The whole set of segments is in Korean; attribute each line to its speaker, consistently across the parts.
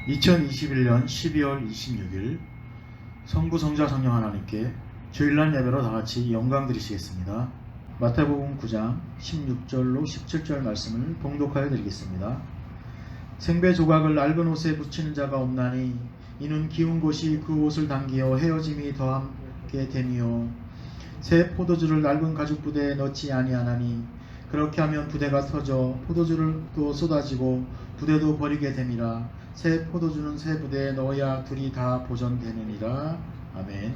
Speaker 1: 2021년 12월 26일 성부 성자 성령 하나님께 주일날 예배로 다같이 영광 드리시겠습니다. 마태복음 9장 16절로 17절 말씀을 봉독하여 드리겠습니다. 생배 조각을 낡은 옷에 붙이는 자가 없나니 이는 기운 곳이 그 옷을 당기어 헤어짐이 더하게 됨이요 새 포도주를 낡은 가죽 부대에 넣지 아니하나니 그렇게 하면 부대가 터져 포도주도 쏟아지고 부대도 버리게 됨이라. 새 포도주는 새 부대에 넣어야 둘이 다 보존되느니라. 아멘.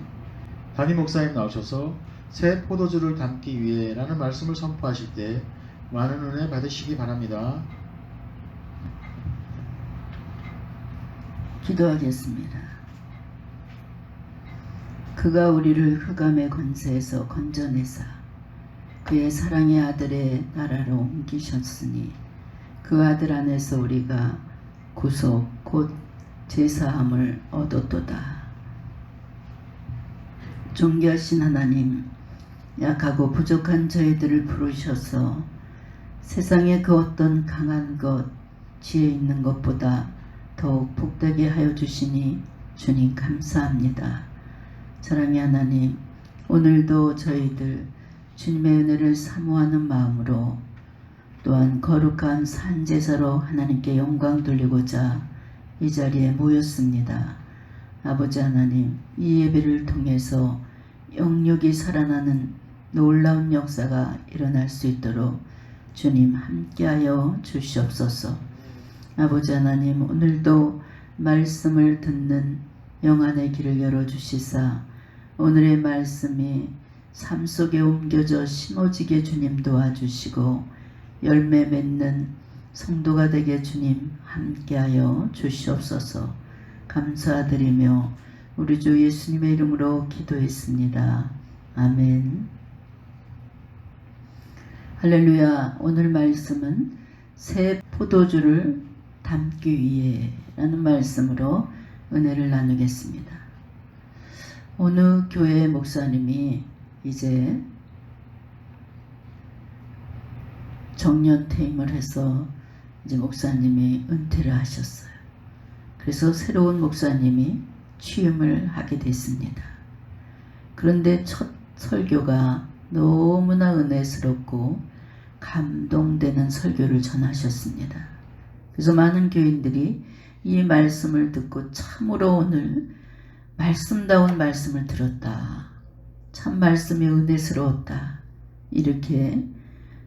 Speaker 1: 담임 목사님 나오셔서 새 포도주를 담기 위해 라는 말씀을 선포하실 때 많은 은혜 받으시기 바랍니다.
Speaker 2: 기도하겠습니다. 그가 우리를 흑암의 권세에서 건져내사 그의 사랑의 아들의 나라로 옮기셨으니 그 아들 안에서 우리가 구속 곧 제사함을 얻었도다. 존귀하신 하나님, 약하고 부족한 저희들을 부르셔서 세상의 그 어떤 강한 것, 지혜 있는 것보다 더욱 복되게 하여 주시니 주님 감사합니다. 사랑의 하나님, 오늘도 저희들 주님의 은혜를 사모하는 마음으로 또한 거룩한 산제사로 하나님께 영광 돌리고자 이 자리에 모였습니다. 아버지 하나님, 이 예배를 통해서 영육이 살아나는 놀라운 역사가 일어날 수 있도록 주님 함께하여 주시옵소서. 아버지 하나님, 오늘도 말씀을 듣는 영안의 길을 열어주시사 오늘의 말씀이 삶 속에 옮겨져 심어지게 주님 도와주시고 열매 맺는 성도가 되게 주님 함께하여 주시옵소서. 감사드리며 우리 주 예수님의 이름으로 기도했습니다. 아멘. 할렐루야. 오늘 말씀은 새 포도주를 담기 위해 라는 말씀으로 은혜를 나누겠습니다. 어느 교회 목사님이 이제 정년 퇴임을 해서 이제 목사님이 은퇴를 하셨어요. 그래서 새로운 목사님이 취임을 하게 됐습니다. 그런데 첫 설교가 너무나 은혜스럽고 감동되는 설교를 전하셨습니다. 그래서 많은 교인들이 이 말씀을 듣고 참으로 오늘 말씀다운 말씀을 들었다. 참 말씀이 은혜스러웠다. 이렇게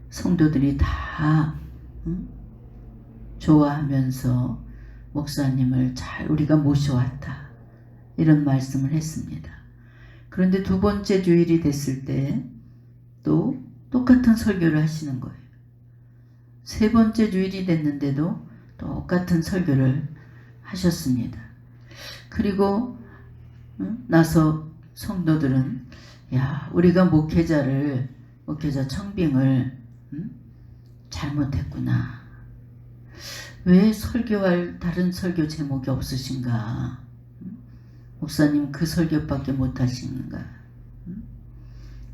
Speaker 2: 성도들이 다 좋아하면서 목사님을 잘 우리가 모셔왔다. 이런 말씀을 했습니다. 그런데 두 번째 주일이 됐을 때 또 똑같은 설교를 하시는 거예요. 세 번째 주일이 됐는데도 똑같은 설교를 하셨습니다. 그리고 나서 성도들은 야, 우리가 목회자 청빙을 잘못했구나. 왜 설교할 다른 설교 제목이 없으신가? 목사님 그 설교밖에 못하시는가?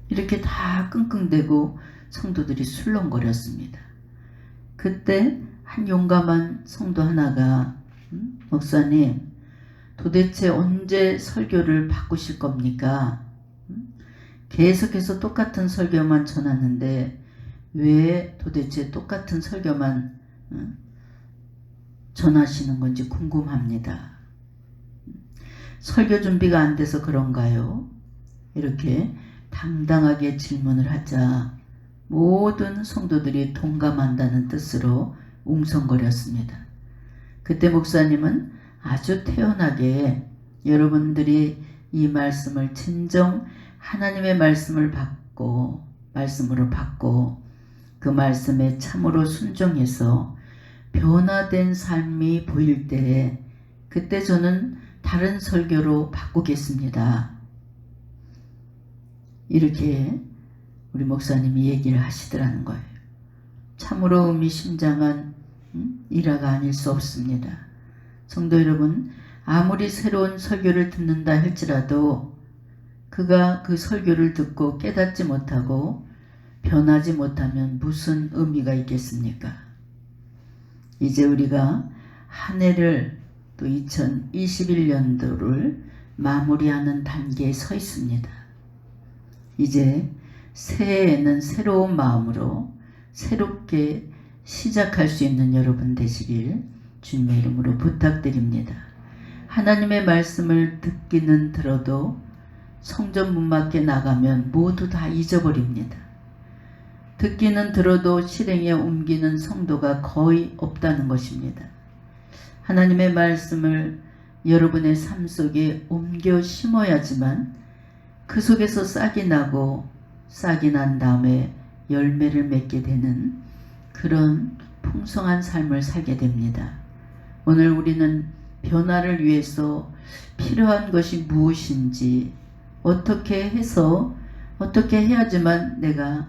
Speaker 2: 이렇게 다 끙끙대고 성도들이 술렁거렸습니다. 그때 한 용감한 성도 하나가 목사님 도대체 언제 설교를 바꾸실 겁니까? 계속해서 똑같은 설교만 전하는데 왜 도대체 똑같은 설교만 전하시는 건지 궁금합니다. 설교 준비가 안 돼서 그런가요? 이렇게 당당하게 질문을 하자 모든 성도들이 동감한다는 뜻으로 웅성거렸습니다. 그때 목사님은 아주 태연하게 여러분들이 이 말씀을 진정 하나님의 말씀으로 받고 그 말씀에 참으로 순종해서 변화된 삶이 보일 때 그때 저는 다른 설교로 바꾸겠습니다. 이렇게 우리 목사님이 얘기를 하시더라는 거예요. 참으로 의미심장한 일화가 아닐 수 없습니다. 성도 여러분, 아무리 새로운 설교를 듣는다 할지라도 그가 그 설교를 듣고 깨닫지 못하고 변하지 못하면 무슨 의미가 있겠습니까? 이제 우리가 한 해를 또 2021년도를 마무리하는 단계에 서 있습니다. 이제 새해에는 새로운 마음으로 새롭게 시작할 수 있는 여러분 되시길 주님의 이름으로 부탁드립니다. 하나님의 말씀을 듣기는 들어도 성전 문 밖에 나가면 모두 다 잊어버립니다. 듣기는 들어도 실행에 옮기는 성도가 거의 없다는 것입니다. 하나님의 말씀을 여러분의 삶 속에 옮겨 심어야지만 그 속에서 싹이 나고 싹이 난 다음에 열매를 맺게 되는 그런 풍성한 삶을 살게 됩니다. 오늘 우리는 변화를 위해서 필요한 것이 무엇인지 어떻게 해서 어떻게 해야지만 내가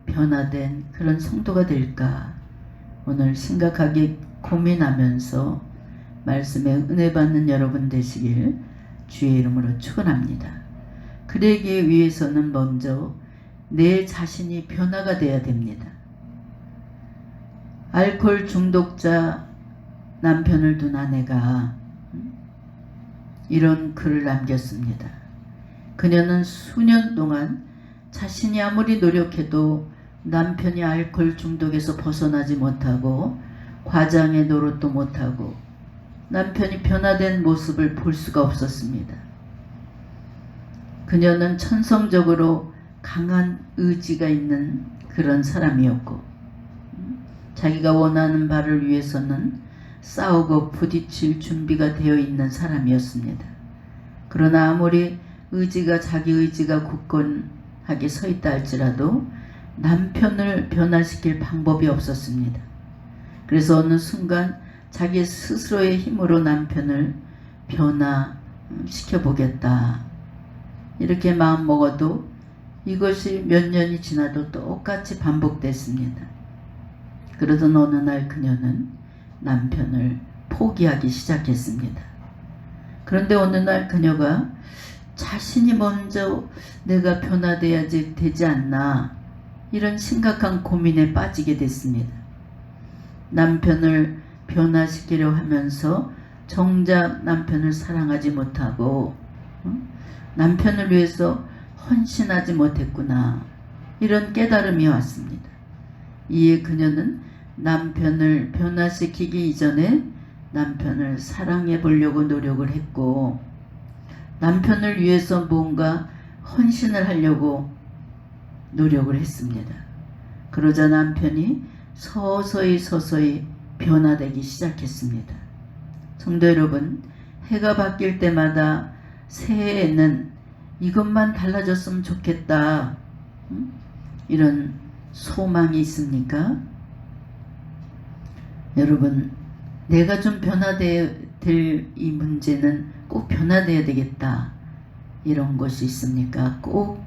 Speaker 2: 변화된 그런 성도가 될까 오늘 심각하게 고민하면서 말씀에 은혜 받는 여러분 되시길 주의 이름으로 축원합니다. 그러기 위해서는 먼저 내 자신이 변화가 되어야 됩니다. 알코올 중독자 남편을 둔 아내가 이런 글을 남겼습니다. 그녀는 수년 동안 자신이 아무리 노력해도 남편이 알코올 중독에서 벗어나지 못하고 과장의 노릇도 못하고 남편이 변화된 모습을 볼 수가 없었습니다. 그녀는 천성적으로 강한 의지가 있는 그런 사람이었고 자기가 원하는 바를 위해서는 싸우고 부딪힐 준비가 되어 있는 사람이었습니다. 그러나 아무리 자기 의지가 굳건하게 서 있다 할지라도 남편을 변화시킬 방법이 없었습니다. 그래서 어느 순간 자기 스스로의 힘으로 남편을 변화시켜보겠다 이렇게 마음 먹어도 이것이 몇 년이 지나도 똑같이 반복됐습니다. 그러던 어느 날 그녀는 남편을 포기하기 시작했습니다. 그런데 어느 날 그녀가 자신이 먼저 내가 변화돼야지 되지 않나 이런 심각한 고민에 빠지게 됐습니다. 남편을 변화시키려 하면서 정작 남편을 사랑하지 못하고 남편을 위해서 헌신하지 못했구나 이런 깨달음이 왔습니다. 이에 그녀는 남편을 변화시키기 이전에 남편을 사랑해 보려고 노력을 했고 남편을 위해서 뭔가 헌신을 하려고 노력을 했습니다. 그러자 남편이 서서히 변화되기 시작했습니다. 성도 여러분, 해가 바뀔 때마다 새해에는 이것만 달라졌으면 좋겠다 이런 소망이 있습니까? 여러분, 내가 좀 변화될 이 문제는 꼭 변화돼야 되겠다 이런 것이 있습니까? 꼭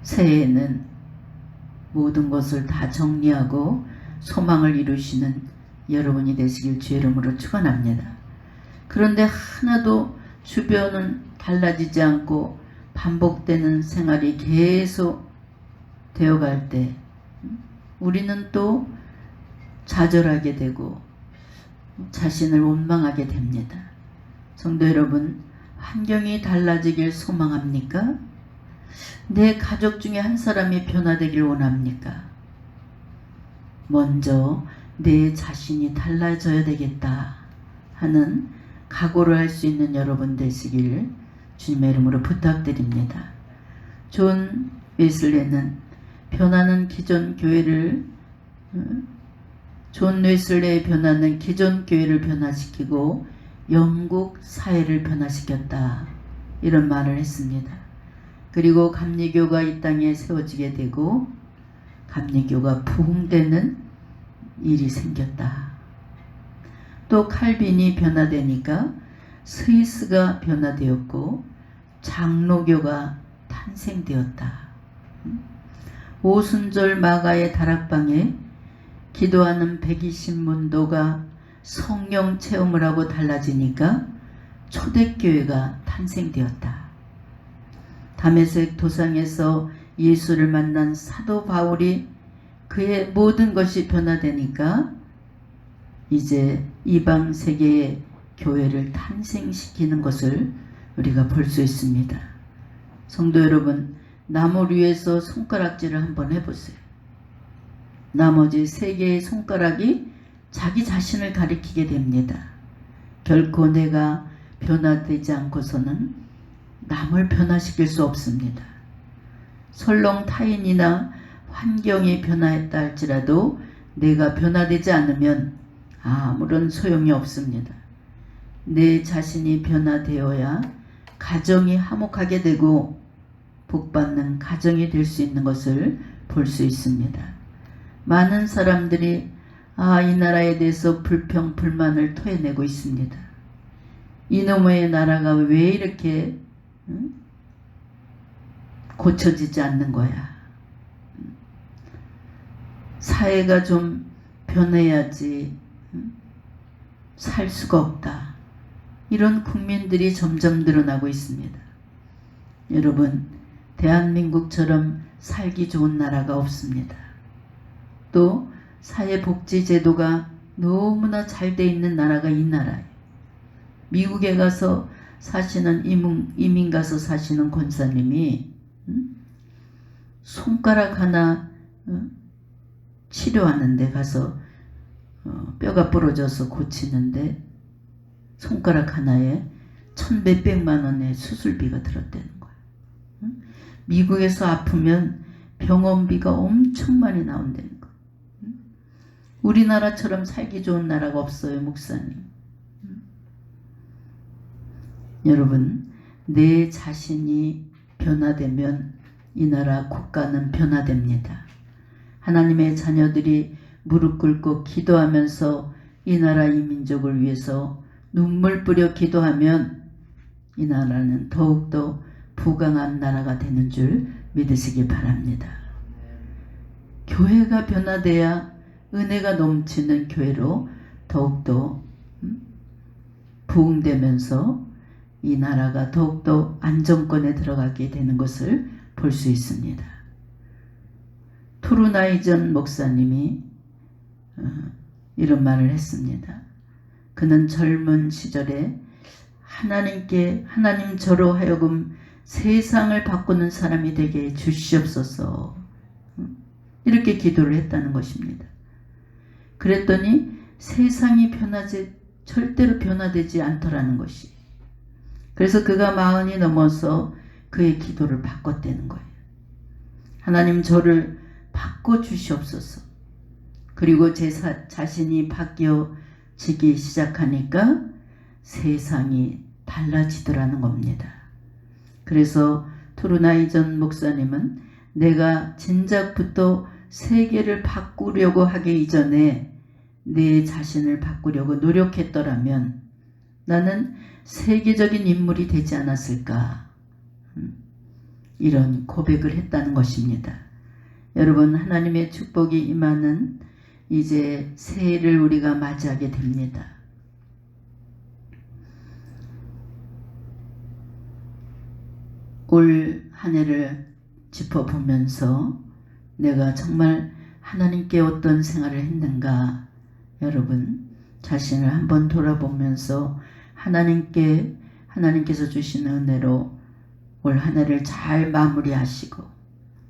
Speaker 2: 새해에는 모든 것을 다 정리하고 소망을 이루시는 여러분이 되시길 주의 이름으로 축원합니다. 그런데 하나도 주변은 달라지지 않고 반복되는 생활이 계속 되어갈 때 우리는 또 좌절하게 되고 자신을 원망하게 됩니다. 성도 여러분, 환경이 달라지길 소망합니까? 내 가족 중에 한 사람이 변화되길 원합니까? 먼저 내 자신이 달라져야 되겠다 하는 각오를 할 수 있는 여러분 되시길 주님의 이름으로 부탁드립니다. 존 웨슬레는 존 웨슬레의 변화는 기존 교회를 변화시키고 영국 사회를 변화시켰다 이런 말을 했습니다. 그리고 감리교가 이 땅에 세워지게 되고 감리교가 부흥되는 일이 생겼다. 또 칼빈이 변화되니까 스위스가 변화되었고 장로교가 탄생되었다. 오순절 마가의 다락방에 기도하는 120문도가 성령 체험을 하고 달라지니까 초대교회가 탄생되었다. 다메섹 도상에서 예수를 만난 사도 바울이 그의 모든 것이 변화되니까 이제 이방 세계에 교회를 탄생시키는 것을 우리가 볼 수 있습니다. 성도 여러분, 나무 위에서 손가락질을 한번 해보세요. 나머지 3개의 손가락이 자기 자신을 가리키게 됩니다. 결코 내가 변화되지 않고서는 남을 변화시킬 수 없습니다. 설령 타인이나 환경이 변화했다 할지라도 내가 변화되지 않으면 아무런 소용이 없습니다. 내 자신이 변화되어야 가정이 화목하게 되고 복받는 가정이 될 수 있는 것을 볼 수 있습니다. 많은 사람들이 이 나라에 대해서 불평, 불만을 토해내고 있습니다. 이놈의 나라가 왜 이렇게 고쳐지지 않는 거야? 사회가 좀 변해야지 살 수가 없다. 이런 국민들이 점점 늘어나고 있습니다. 여러분, 대한민국처럼 살기 좋은 나라가 없습니다. 또 사회복지제도가 너무나 잘 돼 있는 나라가 이 나라예요. 미국에 가서 사시는 이민 가서 사시는 권사님이 손가락 하나 치료하는데 가서 뼈가 부러져서 고치는데 손가락 하나에 1,100만 원의 수술비가 들었다는 거야. 미국에서 아프면 병원비가 엄청 많이 나온다는 거야. 우리나라처럼 살기 좋은 나라가 없어요, 목사님. 여러분, 내 자신이 변화되면 이 나라 국가는 변화됩니다. 하나님의 자녀들이 무릎 꿇고 기도하면서 이 나라 이 민족을 위해서 눈물 뿌려 기도하면 이 나라는 더욱더 부강한 나라가 되는 줄 믿으시기 바랍니다. 교회가 변화돼야 은혜가 넘치는 교회로 더욱더 부흥되면서 이 나라가 더욱더 안정권에 들어가게 되는 것을 볼 수 있습니다. 토르나이전 목사님이 이런 말을 했습니다. 그는 젊은 시절에 하나님 저로 하여금 세상을 바꾸는 사람이 되게 주시옵소서, 이렇게 기도를 했다는 것입니다. 그랬더니 세상이 절대로 변화되지 않더라는 것이. 그래서 그가 40이 넘어서 그의 기도를 바꿨다는 거예요. 하나님 저를 바꿔주시옵소서. 그리고 제 자신이 바뀌어지기 시작하니까 세상이 달라지더라는 겁니다. 그래서 토르나이전 목사님은 내가 진작부터 세계를 바꾸려고 하기 이전에 내 자신을 바꾸려고 노력했더라면 나는 세계적인 인물이 되지 않았을까, 이런 고백을 했다는 것입니다. 여러분, 하나님의 축복이 임하는 이제 새해를 우리가 맞이하게 됩니다. 올 한 해를 짚어보면서 내가 정말 하나님께 어떤 생활을 했는가, 여러분 자신을 한번 돌아보면서 하나님께서 주신 은혜로 올 한 해를 잘 마무리하시고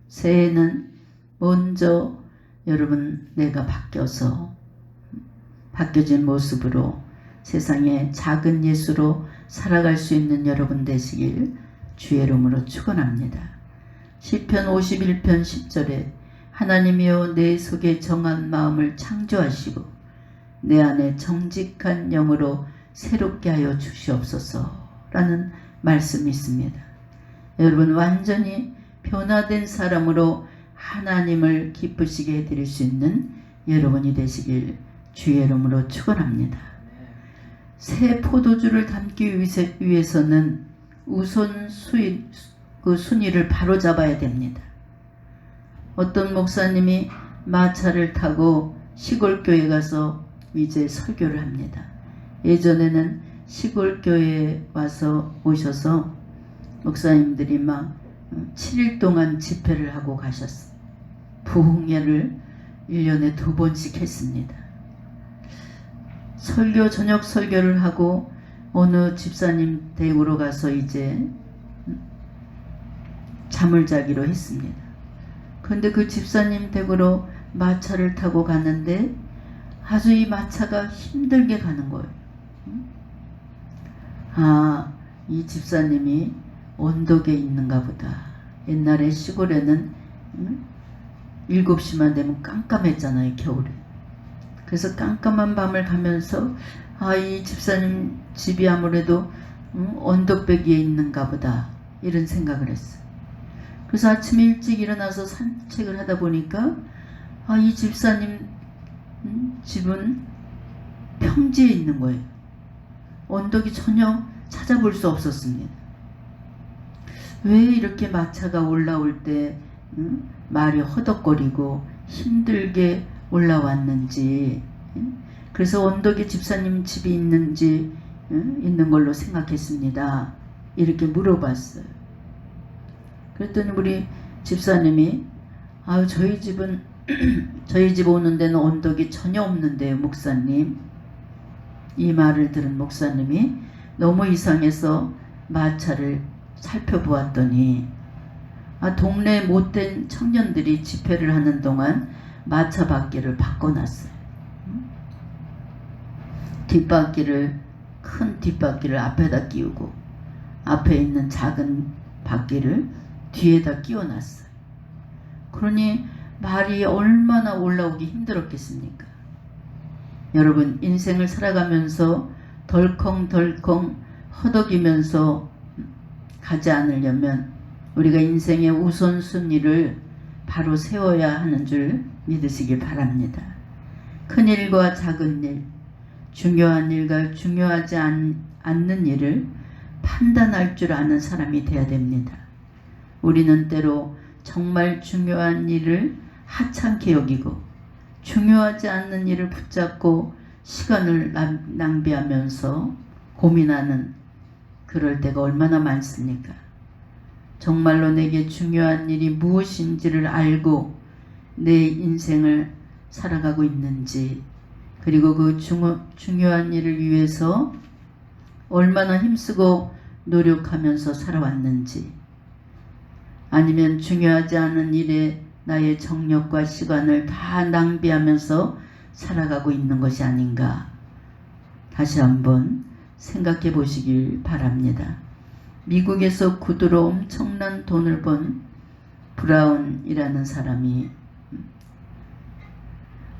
Speaker 2: 새해는 먼저 여러분 내가 바뀌어진 모습으로 세상의 작은 예수로 살아갈 수 있는 여러분 되시길 주의 이름으로 축원합니다. 시편 51편 10절에 하나님이여 내 속에 정한 마음을 창조하시고 내 안에 정직한 영으로 새롭게 하여 주시옵소서 라는 말씀이 있습니다. 여러분, 완전히 변화된 사람으로 하나님을 기쁘시게 해드릴 수 있는 여러분이 되시길 주의 이름으로 축원합니다. 새 포도주를 담기 위해서는 우선 순위를 바로 잡아야 됩니다. 어떤 목사님이 마차를 타고 시골교회 가서 이제 설교를 합니다. 예전에는 시골교회에 오셔서 목사님들이 막 7일 동안 집회를 하고 가셨어요. 부흥회를 1년에 2번씩 했습니다. 저녁 설교를 하고 어느 집사님 댁으로 가서 이제 잠을 자기로 했습니다. 그런데 그 집사님 댁으로 마차를 타고 가는데 아주 이 마차가 힘들게 가는 거예요. 아, 이 집사님이 언덕에 있는가 보다. 옛날에 시골에는 7시만 되면 깜깜했잖아요, 겨울에. 그래서 깜깜한 밤을 가면서 아, 이 집사님 집이 아무래도 언덕배기에 있는가 보다, 이런 생각을 했어요. 그래서 아침 일찍 일어나서 산책을 하다 보니까 아, 이 집사님 집은 평지에 있는 거예요. 언덕이 전혀 찾아볼 수 없었습니다. 왜 이렇게 마차가 올라올 때 말이 허덕거리고 힘들게 올라왔는지, 그래서 언덕에 집사님 집이 있는지 있는 걸로 생각했습니다. 이렇게 물어봤어요. 그랬더니 우리 집사님이 아유, 저희 집은 저희 집 오는 데는 언덕이 전혀 없는데요, 목사님. 이 말을 들은 목사님이 너무 이상해서 마차를 살펴보았더니 아, 동네 못된 청년들이 집회를 하는 동안 마차 바퀴를 바꿔놨어요. 큰 뒷바퀴를 앞에다 끼우고 앞에 있는 작은 바퀴를 뒤에다 끼워놨어요. 그러니 말이 얼마나 올라오기 힘들었겠습니까? 여러분, 인생을 살아가면서 덜컹덜컹 허덕이면서 가지 않으려면 우리가 인생의 우선순위를 바로 세워야 하는 줄 믿으시길 바랍니다. 큰 일과 작은 일, 중요한 일과 중요하지 않는 일을 판단할 줄 아는 사람이 되어야 됩니다. 우리는 때로 정말 중요한 일을 하찮게 여기고 중요하지 않는 일을 붙잡고 시간을 낭비하면서 고민하는 그럴 때가 얼마나 많습니까? 정말로 내게 중요한 일이 무엇인지를 알고 내 인생을 살아가고 있는지, 그리고 그 중요한 일을 위해서 얼마나 힘쓰고 노력하면서 살아왔는지, 아니면 중요하지 않은 일에 나의 정력과 시간을 다 낭비하면서 살아가고 있는 것이 아닌가, 다시 한번 생각해 보시길 바랍니다. 미국에서 구두로 엄청난 돈을 번 브라운이라는 사람이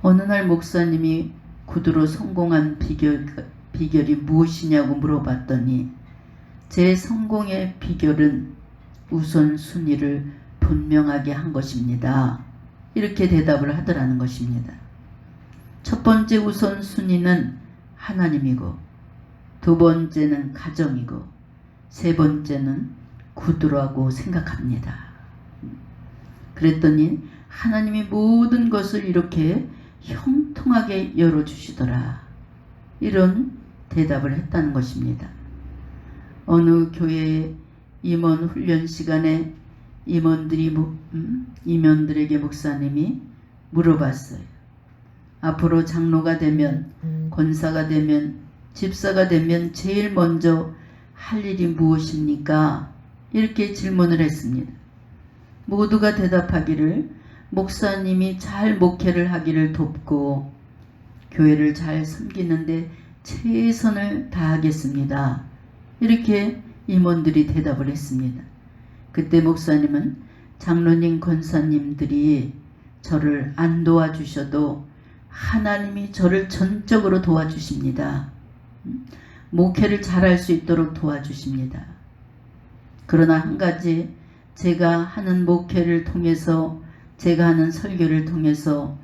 Speaker 2: 어느 날 목사님이 구두로 성공한 비결이 무엇이냐고 물어봤더니 제 성공의 비결은 우선순위를 분명하게 한 것입니다. 이렇게 대답을 하더라는 것입니다. 첫 번째 우선순위는 하나님이고, 두 번째는 가정이고, 세 번째는 구두라고 생각합니다. 그랬더니 하나님이 모든 것을 이렇게 형통하게 열어주시더라, 이런 대답을 했다는 것입니다. 어느 교회의 임원 훈련 시간에 임원들에게 목사님이 물어봤어요. 앞으로 장로가 되면, 권사가 되면, 집사가 되면 제일 먼저 할 일이 무엇입니까? 이렇게 질문을 했습니다. 모두가 대답하기를 목사님이 잘 목회를 하기를 돕고 교회를 잘 섬기는데 최선을 다하겠습니다. 이렇게 임원들이 대답을 했습니다. 그때 목사님은 장로님, 권사님들이 저를 안 도와주셔도 하나님이 저를 전적으로 도와주십니다. 목회를 잘할 수 있도록 도와주십니다. 그러나 한 가지, 제가 하는 목회를 통해서, 제가 하는 설교를 통해서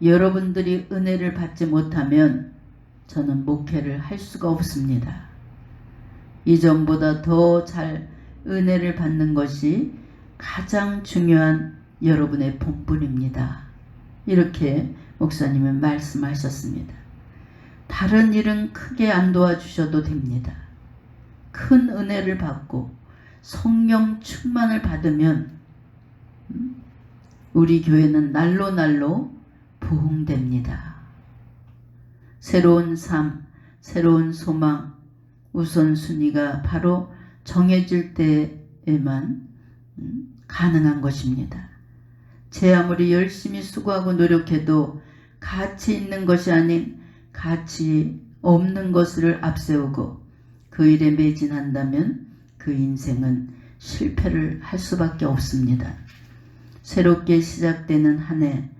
Speaker 2: 여러분들이 은혜를 받지 못하면 저는 목회를 할 수가 없습니다. 이전보다 더 잘 은혜를 받는 것이 가장 중요한 여러분의 본분입니다. 이렇게 목사님은 말씀하셨습니다. 다른 일은 크게 안 도와주셔도 됩니다. 큰 은혜를 받고 성령 충만을 받으면 우리 교회는 날로 날로 부흥됩니다. 새로운 삶, 새로운 소망, 우선순위가 바로 정해질 때에만 가능한 것입니다. 제 아무리 열심히 수고하고 노력해도 가치 있는 것이 아닌 가치 없는 것을 앞세우고 그 일에 매진한다면 그 인생은 실패를 할 수밖에 없습니다. 새롭게 시작되는 한 해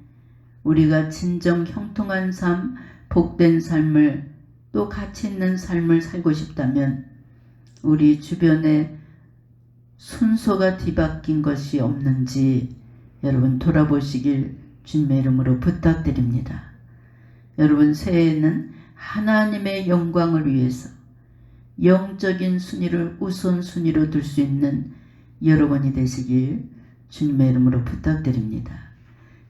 Speaker 2: 우리가 진정 형통한 삶, 복된 삶을 또 가치 있는 삶을 살고 싶다면 우리 주변에 순서가 뒤바뀐 것이 없는지 여러분 돌아보시길 주님의 이름으로 부탁드립니다. 여러분 새해에는 하나님의 영광을 위해서 영적인 순위를 우선순위로 둘 수 있는 여러분이 되시길 주님의 이름으로 부탁드립니다.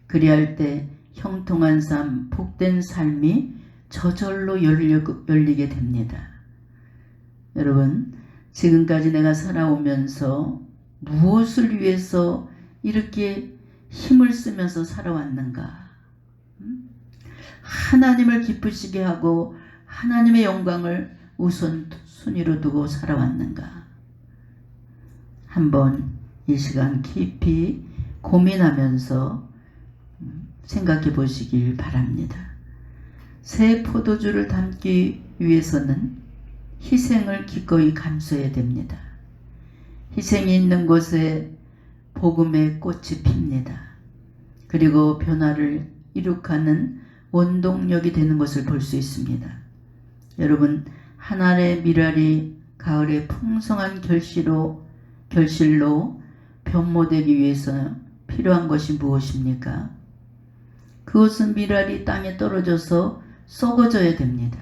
Speaker 2: 그리할 때 형통한 삶, 복된 삶이 저절로 열리게 됩니다. 여러분 지금까지 내가 살아오면서 무엇을 위해서 이렇게 힘을 쓰면서 살아왔는가? 하나님을 기쁘시게 하고 하나님의 영광을 우선순위로 두고 살아왔는가? 한번 이 시간 깊이 고민하면서 생각해 보시길 바랍니다. 새 포도주를 담기 위해서는 희생을 기꺼이 감수해야 됩니다. 희생이 있는 곳에 복음의 꽃이 핍니다. 그리고 변화를 이룩하는 원동력이 되는 것을 볼 수 있습니다. 여러분 한 알의 밀알이 가을에 풍성한 결실로 변모되기 위해서 필요한 것이 무엇입니까? 그것은 밀알이 땅에 떨어져서 썩어져야 됩니다.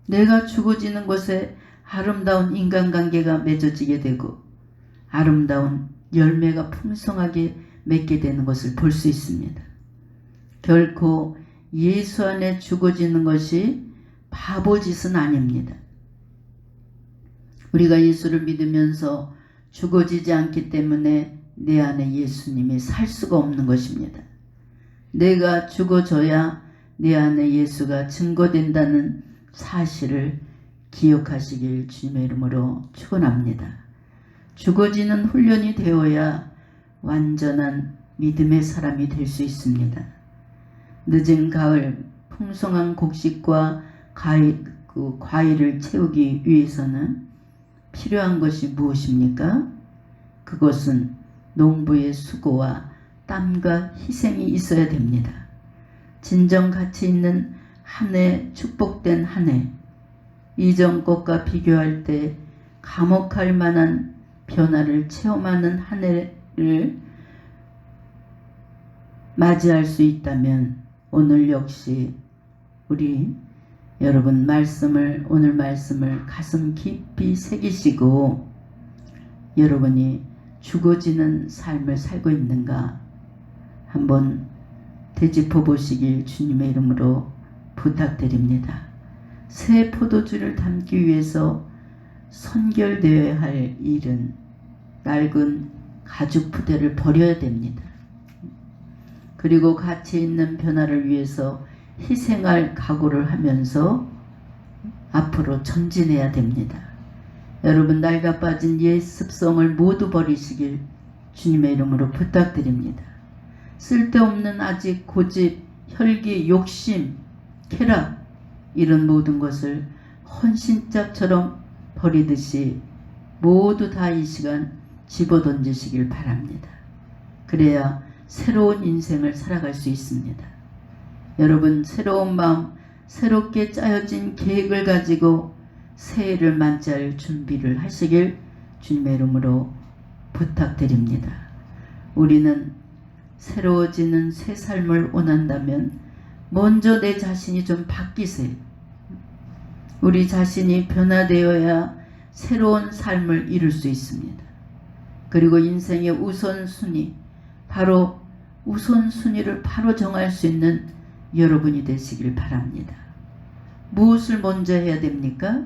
Speaker 2: 내가 죽어지는 곳에 아름다운 인간관계가 맺어지게 되고 아름다운 열매가 풍성하게 맺게 되는 것을 볼 수 있습니다. 결코 예수 안에 죽어지는 것이 바보짓은 아닙니다. 우리가 예수를 믿으면서 죽어지지 않기 때문에 내 안에 예수님이 살 수가 없는 것입니다. 내가 죽어져야 내 안에 예수가 증거된다는 사실을 기억하시길 주님의 이름으로 축원합니다. 죽어지는 훈련이 되어야 완전한 믿음의 사람이 될 수 있습니다. 늦은 가을 풍성한 곡식과 과일을 채우기 위해서는 필요한 것이 무엇입니까? 그것은 농부의 수고와 땀과 희생이 있어야 됩니다. 진정 가치 있는 한 해, 축복된 한 해, 이전 것과 비교할 때 감옥할 만한 변화를 체험하는 한 해를 맞이할 수 있다면 오늘 역시 우리 여러분 오늘 말씀을 가슴 깊이 새기시고 여러분이 죽어지는 삶을 살고 있는가 한번 되짚어 보시길 주님의 이름으로 부탁드립니다. 새 포도주를 담기 위해서 선결되어야 할 일은 낡은 가죽 부대를 버려야 됩니다. 그리고 가치 있는 변화를 위해서 희생할 각오를 하면서 앞으로 전진해야 됩니다. 여러분 낡아 빠진 옛 습성을 모두 버리시길 주님의 이름으로 부탁드립니다. 쓸데없는 아직 고집, 혈기, 욕심, 쾌락 이런 모든 것을 헌신짝처럼 버리듯이 모두 다 이 시간 집어던지시길 바랍니다. 그래야 새로운 인생을 살아갈 수 있습니다. 여러분 새로운 마음, 새롭게 짜여진 계획을 가지고 새해를 맞이할 준비를 하시길 주님의 이름으로 부탁드립니다. 우리는 새로워지는 새 삶을 원한다면 먼저 내 자신이 좀 바뀌세요. 우리 자신이 변화되어야 새로운 삶을 이룰 수 있습니다. 그리고 인생의 우선순위, 바로 우선순위를 바로 정할 수 있는 여러분이 되시길 바랍니다. 무엇을 먼저 해야 됩니까?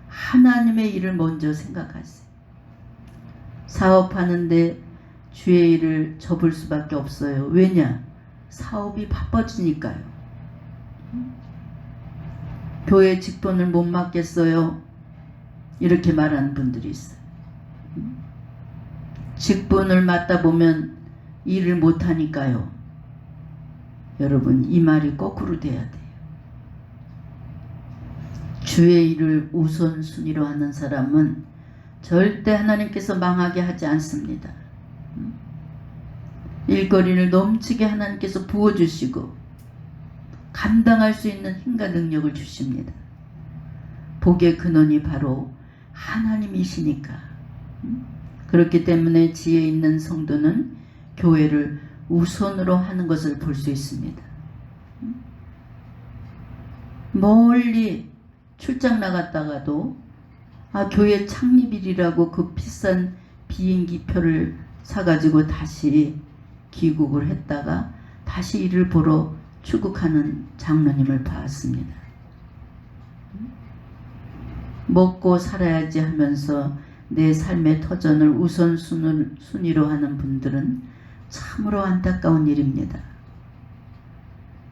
Speaker 2: 하나님의 일을 먼저 생각하세요. 사업하는데 주의 일을 접을 수밖에 없어요. 왜냐? 사업이 바빠지니까요. 교회 직분을 못 맡겠어요. 이렇게 말하는 분들이 있어요. 직분을 맡다 보면 일을 못하니까요. 여러분, 이 말이 거꾸로 돼야 돼요. 주의 일을 우선순위로 하는 사람은 절대 하나님께서 망하게 하지 않습니다. 일거리를 넘치게 하나님께서 부어주시고 감당할 수 있는 힘과 능력을 주십니다. 복의 근원이 바로 하나님이시니까. 그렇기 때문에 지혜 있는 성도는 교회를 우선으로 하는 것을 볼 수 있습니다. 멀리 출장 나갔다가도 교회 창립일이라고 그 비싼 비행기 표를 사가지고 다시 귀국을 했다가 다시 일을 보러 출국하는 장로님을 봤습니다. 먹고 살아야지 하면서 내 삶의 터전을 우선순위로 하는 분들은 참으로 안타까운 일입니다.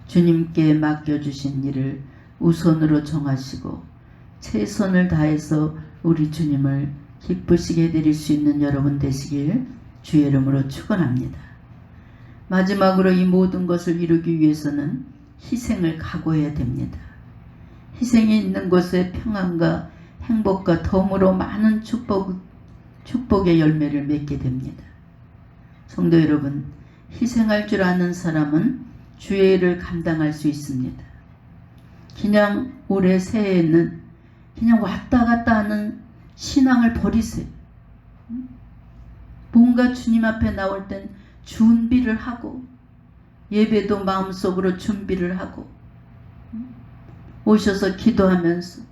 Speaker 2: 주님께 맡겨주신 일을 우선으로 정하시고 최선을 다해서 우리 주님을 기쁘시게 해드릴 수 있는 여러분 되시길 주의 이름으로 축원합니다. 마지막으로 이 모든 것을 이루기 위해서는 희생을 각오해야 됩니다. 희생이 있는 곳에 평안과 행복과 덤으로 많은 축복의 열매를 맺게 됩니다. 성도 여러분, 희생할 줄 아는 사람은 주의 일을 감당할 수 있습니다. 그냥 올해 새해에는 그냥 왔다 갔다 하는 신앙을 버리세요. 뭔가 주님 앞에 나올 땐 준비를 하고 예배도 마음속으로 준비를 하고 오셔서 기도하면서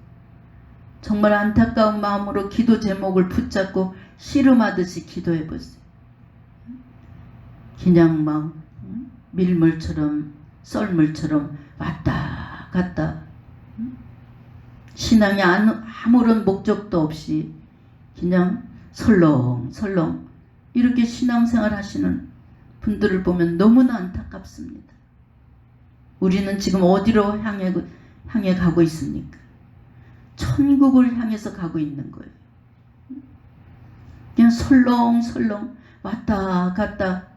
Speaker 2: 정말 안타까운 마음으로 기도 제목을 붙잡고 씨름하듯이 기도해 보세요. 그냥 막 밀물처럼 썰물처럼 왔다 갔다 신앙이 아무런 목적도 없이 그냥 설렁설렁 이렇게 신앙생활 하시는 분들을 보면 너무나 안타깝습니다. 우리는 지금 어디로 향해 가고 있습니까? 천국을 향해서 가고 있는 거예요. 그냥 설렁설렁 왔다 갔다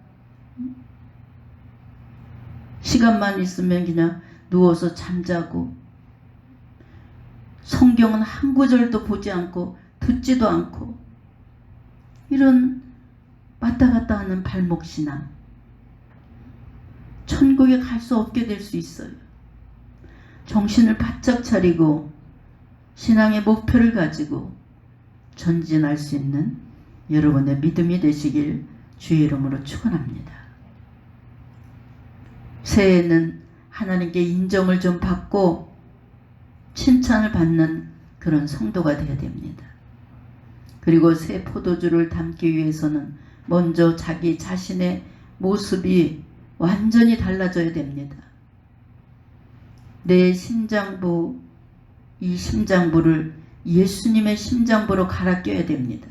Speaker 2: 시간만 있으면 그냥 누워서 잠자고 성경은 한 구절도 보지 않고 듣지도 않고 이런 왔다 갔다 하는 발목신앙 천국에 갈 수 없게 될 수 있어요. 정신을 바짝 차리고 신앙의 목표를 가지고 전진할 수 있는 여러분의 믿음이 되시길 주의 이름으로 축원합니다. 새해에는 하나님께 인정을 좀 받고 칭찬을 받는 그런 성도가 되어야 됩니다. 그리고 새 포도주를 담기 위해서는 먼저 자기 자신의 모습이 완전히 달라져야 됩니다. 내 심장부, 이 심장부를 예수님의 심장부로 갈아 껴야 됩니다.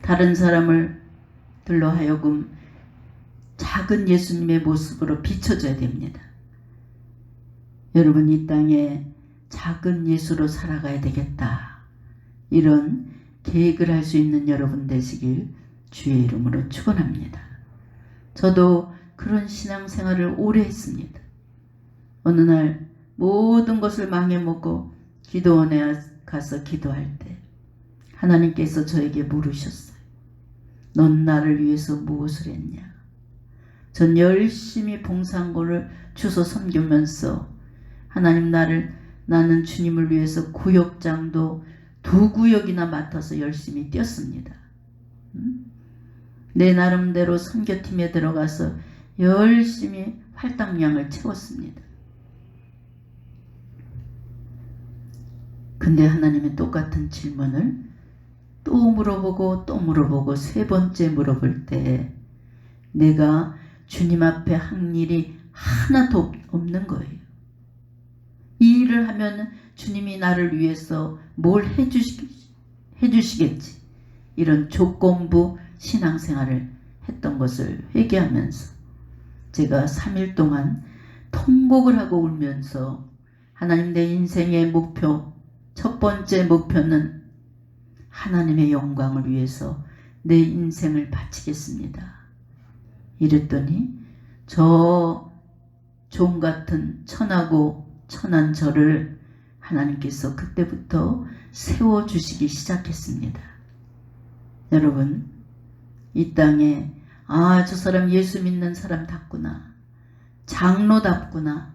Speaker 2: 다른 사람을 들로 하여금 작은 예수님의 모습으로 비춰줘야 됩니다. 여러분, 이 땅에 작은 예수로 살아가야 되겠다. 이런 계획을 할 수 있는 여러분 되시길 주의 이름으로 축원합니다. 저도 그런 신앙생활을 오래 했습니다. 어느 날 모든 것을 망해먹고 기도원에 가서 기도할 때 하나님께서 저에게 물으셨어요. 넌 나를 위해서 무엇을 했냐? 전 열심히 봉사한거를 주소 섬기면서 하나님 나는 주님을 위해서 구역장도 2구역이나 맡아서 열심히 뛰었습니다. 내 나름대로 선교팀에 들어가서 열심히 할당량을 채웠습니다. 근데 하나님은 똑같은 질문을 또 물어보고 또 물어보고 3번째 물어볼 때 내가 주님 앞에 한 일이 하나도 없는 거예요. 이 일을 하면 주님이 나를 위해서 뭘 해주시겠지. 이런 조건부 신앙생활을 했던 것을 회개하면서 제가 3일 동안 통곡을 하고 울면서 하나님, 내 인생의 목표, 첫 번째 목표는 하나님의 영광을 위해서 내 인생을 바치겠습니다. 이랬더니 저 종 같은 천하고 천한 저를 하나님께서 그때부터 세워주시기 시작했습니다. 여러분, 이 땅에 저 사람 예수 믿는 사람답구나, 장로답구나,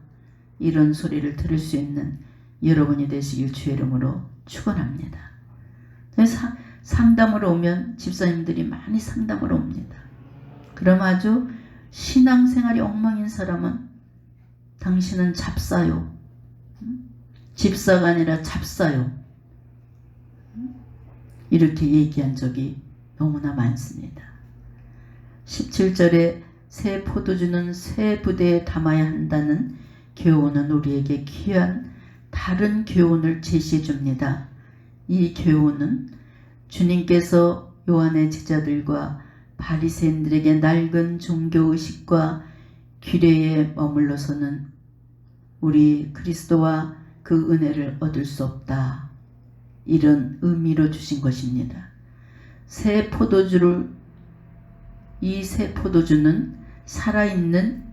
Speaker 2: 이런 소리를 들을 수 있는 여러분이 되시길 주의 이름으로 축원합니다. 상담으로 오면 집사님들이 많이 상담으로 옵니다. 그럼 아주 신앙생활이 엉망인 사람은 당신은 잡사요, 집사가 아니라 잡사요, 이렇게 얘기한 적이 너무나 많습니다. 17절에 새 포도주는 새 부대에 담아야 한다는 교훈은 우리에게 귀한 다른 교훈을 제시해 줍니다. 이 교훈은 주님께서 요한의 제자들과 바리새인들에게 낡은 종교의식과 규례에 머물러서는 우리 그리스도와 그 은혜를 얻을 수 없다, 이런 의미로 주신 것입니다. 이 새 포도주는 살아있는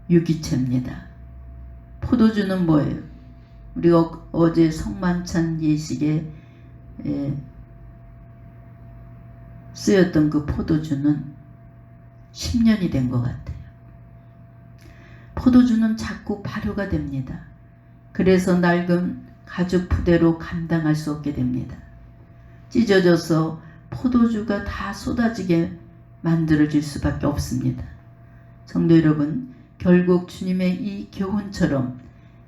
Speaker 2: 유기체입니다. 포도주는 뭐예요? 우리가 어제 성만찬 예식에 쓰였던 그 포도주는 10년이 된 것 같아요. 포도주는 자꾸 발효가 됩니다. 그래서 낡은 가죽 부대로 감당할 수 없게 됩니다. 찢어져서 포도주가 다 쏟아지게 만들어질 수밖에 없습니다. 성도 여러분, 결국 주님의 이 교훈처럼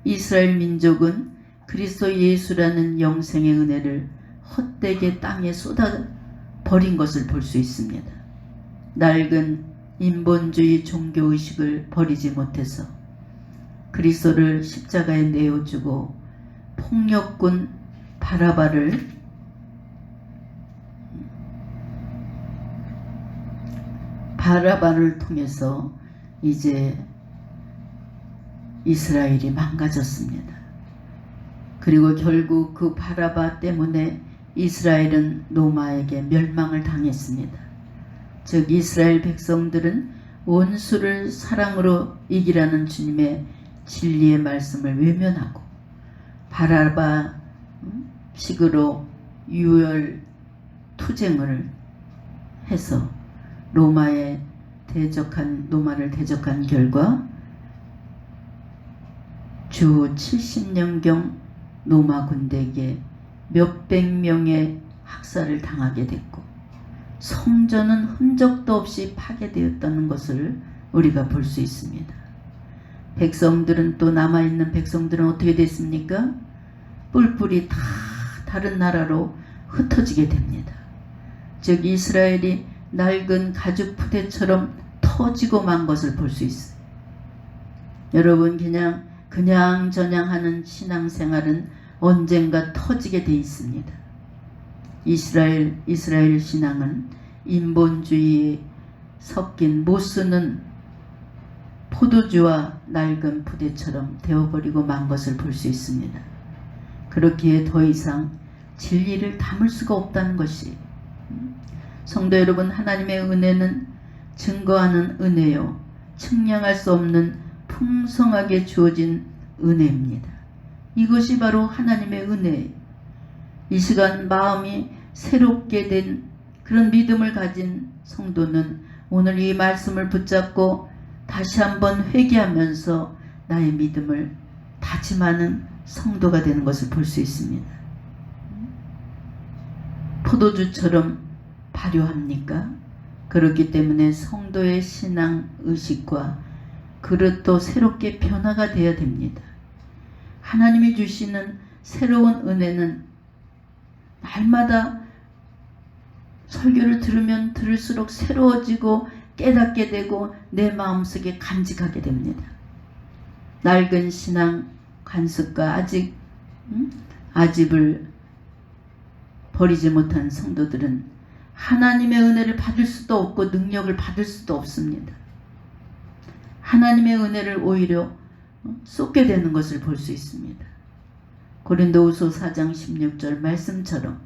Speaker 2: 이스라엘 민족은 그리스도 예수라는 영생의 은혜를 헛되게 땅에 쏟아버린 것을 볼 수 있습니다. 낡은 인본주의 종교의식을 버리지 못해서 그리스도를 십자가에 내어주고 폭력군 바라바를 통해서 이제 이스라엘이 망가졌습니다. 그리고 결국 그 바라바 때문에 이스라엘은 로마에게 멸망을 당했습니다. 즉 이스라엘 백성들은 원수를 사랑으로 이기라는 주님의 진리의 말씀을 외면하고 바라바 식으로 유혈 투쟁을 해서 로마를 대적한 결과 주 70년경 로마 군대에게 몇백 명의 학살을 당하게 됐고 성전은 흔적도 없이 파괴되었다는 것을 우리가 볼 수 있습니다. 백성들은 또 남아있는 백성들은 어떻게 됐습니까? 뿔뿔이 다 다른 나라로 흩어지게 됩니다. 즉 이스라엘이 낡은 가죽 부대처럼 터지고 만 것을 볼 수 있어요. 여러분, 그냥 저냥하는 신앙생활은 언젠가 터지게 돼 있습니다. 이스라엘 신앙은 인본주의에 섞인 못 쓰는 포도주와 낡은 부대처럼 되어버리고 만 것을 볼 수 있습니다. 그렇기에 더 이상 진리를 담을 수가 없다는 것이, 성도 여러분, 하나님의 은혜는 증거하는 은혜요, 측량할 수 없는 풍성하게 주어진 은혜입니다. 이것이 바로 하나님의 은혜예요. 이 시간 마음이 새롭게 된 그런 믿음을 가진 성도는 오늘 이 말씀을 붙잡고 다시 한번 회개하면서 나의 믿음을 다짐하는 성도가 되는 것을 볼 수 있습니다. 포도주처럼 발효합니까? 그렇기 때문에 성도의 신앙 의식과 그릇도 새롭게 변화가 되어야 됩니다. 하나님이 주시는 새로운 은혜는 날마다 설교를 들으면 들을수록 새로워지고 깨닫게 되고 내 마음속에 간직하게 됩니다. 낡은 신앙 관습과 아집을 버리지 못한 성도들은 하나님의 은혜를 받을 수도 없고 능력을 받을 수도 없습니다. 하나님의 은혜를 오히려 쏟게 되는 것을 볼 수 있습니다. 고린도후서 4장 16절 말씀처럼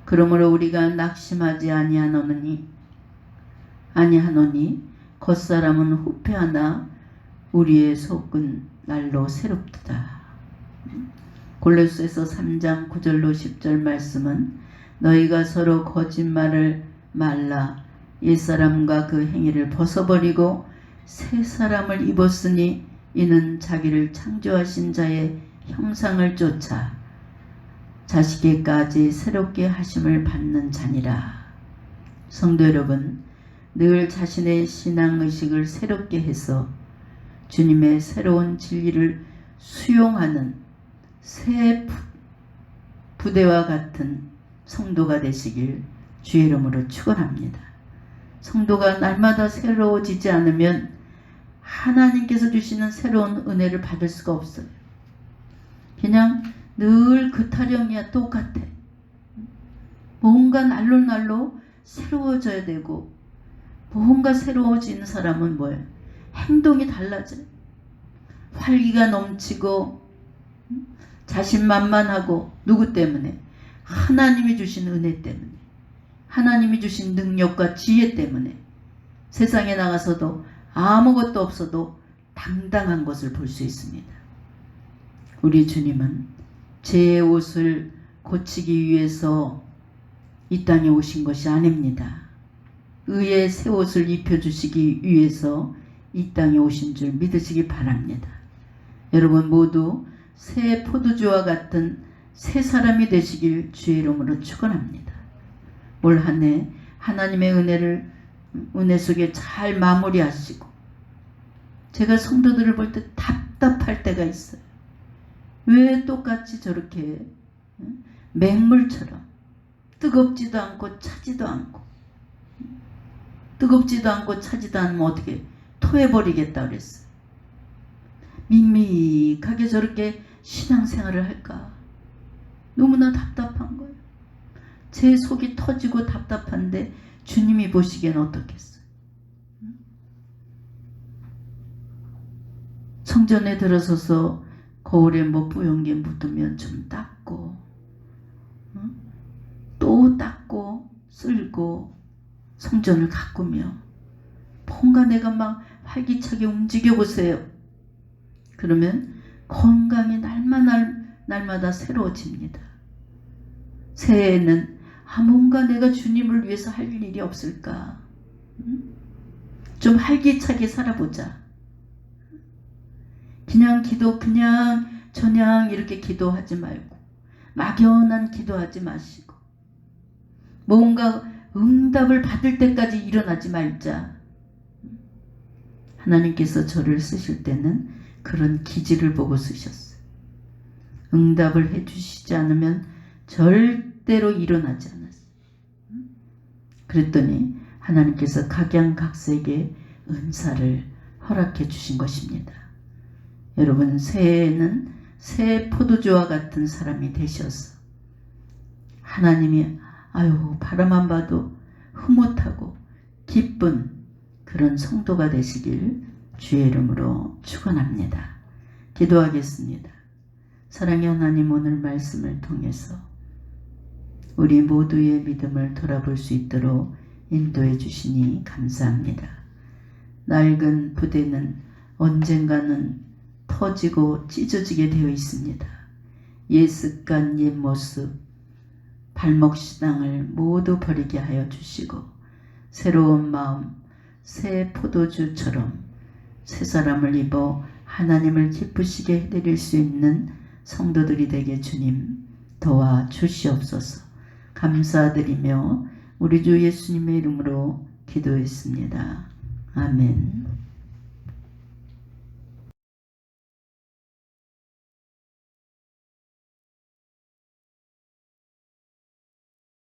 Speaker 2: 그러므로 우리가 낙심하지 아니하노니 겉사람은 후패하나 우리의 속은 날로 새롭도다. 골로새서 3장 9절로 10절 말씀은 너희가 서로 거짓말을 말라 옛사람과 그 행위를 벗어버리고 새 사람을 입었으니 이는 자기를 창조하신 자의 형상을 쫓아 자식에까지 새롭게 하심을 받는 자니라. 성도 여러분, 늘 자신의 신앙의식을 새롭게 해서 주님의 새로운 진리를 수용하는 새 부대와 같은 성도가 되시길 주의 이름으로 축원합니다. 성도가 날마다 새로워지지 않으면 하나님께서 주시는 새로운 은혜를 받을 수가 없어요. 그냥 늘 그 타령이야. 똑같아. 뭔가 날로 새로워져야 되고, 뭔가 새로워지는 사람은 뭐예요? 행동이 달라져요. 활기가 넘치고 자신만만하고. 누구 때문에? 하나님이 주신 은혜 때문에, 하나님이 주신 능력과 지혜 때문에 세상에 나가서도 아무것도 없어도 당당한 것을 볼 수 있습니다. 우리 주님은 제 옷을 고치기 위해서 이 땅에 오신 것이 아닙니다. 의의 새 옷을 입혀주시기 위해서 이 땅에 오신 줄 믿으시기 바랍니다. 여러분 모두 새 포도주와 같은 새 사람이 되시길 주의 이름으로 축원합니다. 올 한 해 하나님의 은혜 속에 잘 마무리하시고, 제가 성도들을 볼 때 답답할 때가 있어요. 왜 똑같이 저렇게 맹물처럼 뜨겁지도 않고 차지도 않고, 뜨겁지도 않고 차지도 않으면 어떻게 토해버리겠다 그랬어요. 밋밋하게 저렇게 신앙생활을 할까? 너무나 답답한 거예요. 제 속이 터지고 답답한데 주님이 보시기엔 어떻겠어요? 성전에 들어서서 거울에 뭐 뿌연 게 묻으면 좀 닦고, 또 닦고 쓸고 성전을 가꾸며 뭔가 내가 막 활기차게 움직여 보세요. 그러면 건강이 날마다 새로워집니다. 새해에는 뭔가 내가 주님을 위해서 할 일이 없을까? 좀 활기차게 살아보자. 그냥 저냥 이렇게 기도하지 말고, 막연한 기도하지 마시고, 뭔가 응답을 받을 때까지 일어나지 말자. 하나님께서 저를 쓰실 때는 그런 기질을 보고 쓰셨어요. 응답을 해주시지 않으면 절대로 일어나지 않았어요. 그랬더니 하나님께서 각양각색의 은사를 허락해 주신 것입니다. 여러분, 새해에는 새 포도주와 같은 사람이 되셔서 하나님이 바라만 봐도 흐뭇하고 기쁜 그런 성도가 되시길 주의 이름으로 축원합니다. 기도하겠습니다. 사랑의 하나님, 오늘 말씀을 통해서 우리 모두의 믿음을 돌아볼 수 있도록 인도해 주시니 감사합니다. 낡은 부대는 언젠가는 터지고 찢어지게 되어 있습니다. 옛 습관, 옛 모습, 발목 신앙을 모두 버리게 하여 주시고, 새로운 마음, 새 포도주처럼 새 사람을 입어 하나님을 기쁘시게 해드릴 수 있는 성도들이 되게 주님 도와 주시옵소서. 감사드리며 우리 주 예수님의 이름으로 기도했습니다. 아멘.